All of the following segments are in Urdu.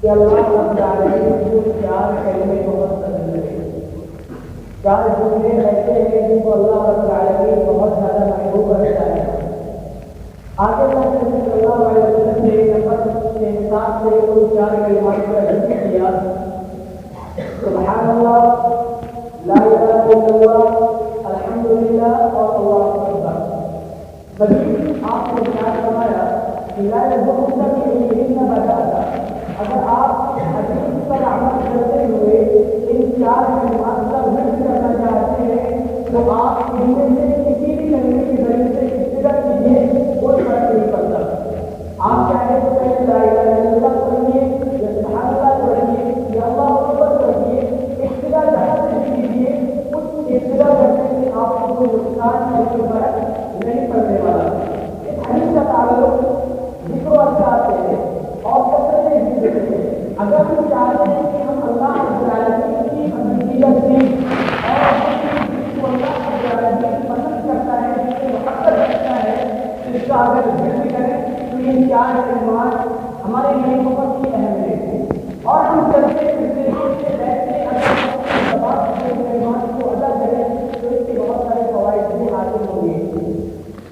کہ اللہ رب العالمین کو چار کلمے بہت پسند ہے، چار جملے ایسے ہیں جن کو اللہ رب العالمین بہت زیادہ محبوب رکھتا ہے۔ آگے نبی صلی اللہ علیہ وسلم نے نمبر کے حساب سے ان چار کلمات کا ذکر کیا، سبحان اللہ، لا الہ الا اللہ، الحمدللہ اور اللہ اکبر۔ مزید آپ نے بیان فرمایا کہ لا يضرك بهن بدأت، اگر آپ حدیث پر عمل کرتے ہوئے ان چار کلمات کا ذکر کرنا چاہتے ہیں تو آپ ان میں سے کسی بھی کلمے کے ذریعے سے ابتدا کیجیے، کوئی فرق نہیں پڑتا۔ آپ چاہے تو پہلے لا الہ الا اللہ پڑھیے یا سبحان اللہ پڑھیے یا اللہ اکبر پڑھیے، ابتدا جہاں سے کیجیے اس ابتدا کرنے سے آپ کو کوئی نقصان اور کوئی فرق نہیں پڑنے والا۔ اس حدیث کا تعلق ذکر و اذکار سے ہے اور کثرت ذکر سے۔ اگر ہم چاہتے ہیں کہ ہم اللہ رب العالمین کی حقیقت سے اور جس کو اللہ رب العالمین پسند کرتا ہے، جس سے محبت رکھتا ہے، اس کا اگر ذکر کریں تو یہ چار کلمات ہمارے لیے بہت ہی اہم ہے۔ اور ہم چلتے پھرتے اٹھتے بیٹھتے اگر زبان سے کلمات کو ادا کریں تو اس کے بہت سارے فوائد بھی حاصل ہوں گے۔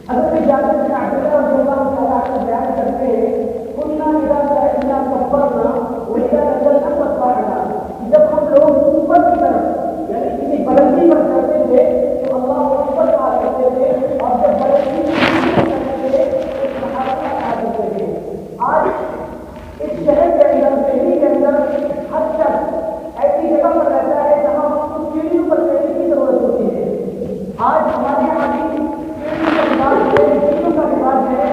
حضرت جابر بن عبداللہ رضی اللہ تعالیٰ عنہ بیان کرتے ہیں، قلنا اذا سألنا كبرنا واذا نزلنا كبرنا، جب ہم لوگ اوپر کی طرف یعنی کسی بلندی پر چڑھتے تھے تو اللہ اکبر کہا کرتے تھے، اور جب بلندی کرتے تھے تو سبحان اللہ کہا کرتے تھے۔ آج اس شہر کے اندر، دہلی کے اندر ہر شخص ایسی جگہ پر رہتا ہے جہاں ہم کو سیڑھیوں پر چڑھنے کی ضرورت ہوتی ہے۔ آج ہمارے یہاں بھی سیڑھیوں کا رواج ہے۔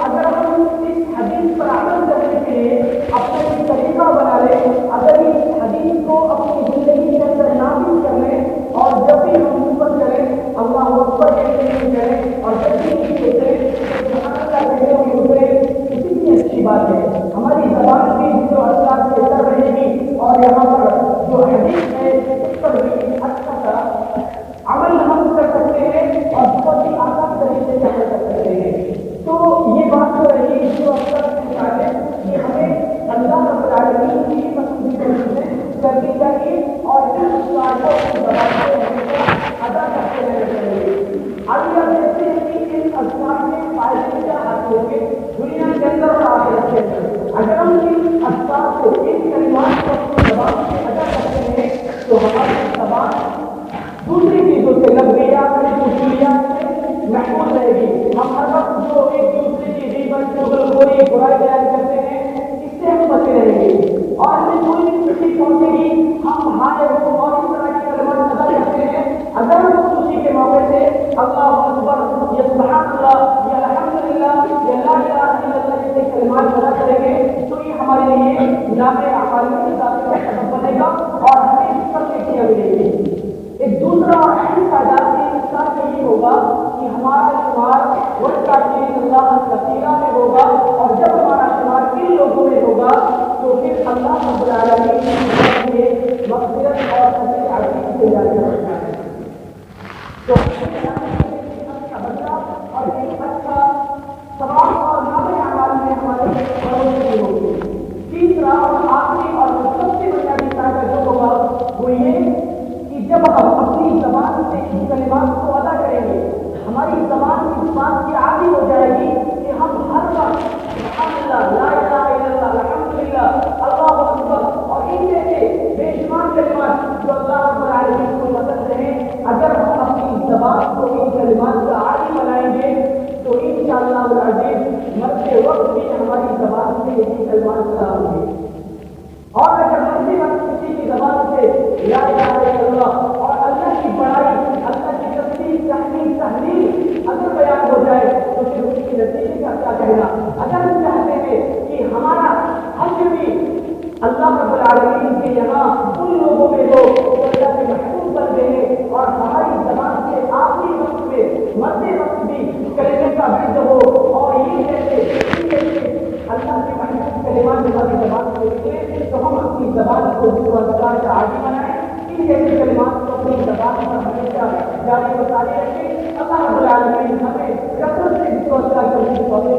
اگر ہم اس حدیث پر عمل کرنے کے لیے اپنا ایک طریقہ بنا لیں، اگر اس حدیث کو اپنی زندگی کے اندر نافذ کر لیں اور جب بھی ہم اوپر چلیں اللہ اکبر کہتے ہوئے چلیں اور جب بھی نیچے اتریں سبحان اللہ کہتے ہوئے اتریں، کتنی اچھی بات ہے۔ ہماری زبان بھی ذکر و اذکار سے اتر رہے گی اور یہاں پر جو حدیث ہے اس پر بھی اچھا سا عمل ہم کر سکتے ہیں اور بہت ہی آسان طریقے سے عمل کر سکتے ہیں۔ تو یہ بات تو رہی جو اکثر کہ ہمیں اللہ رب العالمین کی پسندیدہ کرنی چاہیے اور اس کار کو اپنی زبان سے ہمیشہ ادا کرتے رہنا چاہیے۔ آگے ہم دیکھتے ہیں کہ ان اذکار کے فائدے کیا حاصل ہوں گے دنیا کے اندر اور آخرت کے اندر۔ اگر ہم ان اذکار کو، ان کلمات کو اپنی زبان سے ادا کرتے ہیں تو ہماری زبان دوسری چیزوں سے، لغویات سے، اصولیات سے محفوظ رہے گی۔ ہم ہر وقت جو ایک دوسرے کی غیبت، چغلخوری، برائی بیان کرتے ہیں اس سے ہم بچے رہیں گے اور ہمیں کوئی بھی خوشی پہنچے گی ہم ہائے وہ اور اس طرح کی کلمات ادا کرتے ہیں۔ اگر ہم خوشی کے موقع سے اللہ اکبر یا سبحان اللہ یا الحمدللہ یا لا الہ الا اللہ جیسے کلمات ادا کریں گے تو یہ ہمارے لیے نام اعمال میں اضافے کا سبب بنے گا اور ہمیں اس پر نیکیاں ملیں گی۔ ایک دوسرا اہم فائدہ اس کا یہ ہوگا کہ ہمارا شمار والذاکرین اللہ کثیرا میں ہوگا اور جب ہمارا شمار کن لوگوں میں ہوگا تو پھر اللہ رب العالمین کے مغفرت اور فضل عظیم سے جاتے رہتا ہے۔ تو اچھا بدلہ اور ایک اچھا ثواب اور نام اعمال میں ہمارے بڑھوتری ہوگی۔ تیسرا اور آخری اور سب سے بڑا ان لوگوں میں ہو جو اللہ کے محبوب بن گئے ہیں اور ہماری زبان کے آخری وقت میں مرتے وقت بھی کلمے کا برد ہو اور یہ کہتے اللہ کے محبوب کلمات ہماری زبان سے نکلے تو ہم اپنی زبان کو ذکر و اذکار کا عادی بنائیں، ان جیسے کلمات کو اپنی زبان پر ہمیشہ جاری و ساری رکھیں۔ اللہ رب العالمین ہمیں کثرت سے ذکر و اذکار کرنے کی توفیق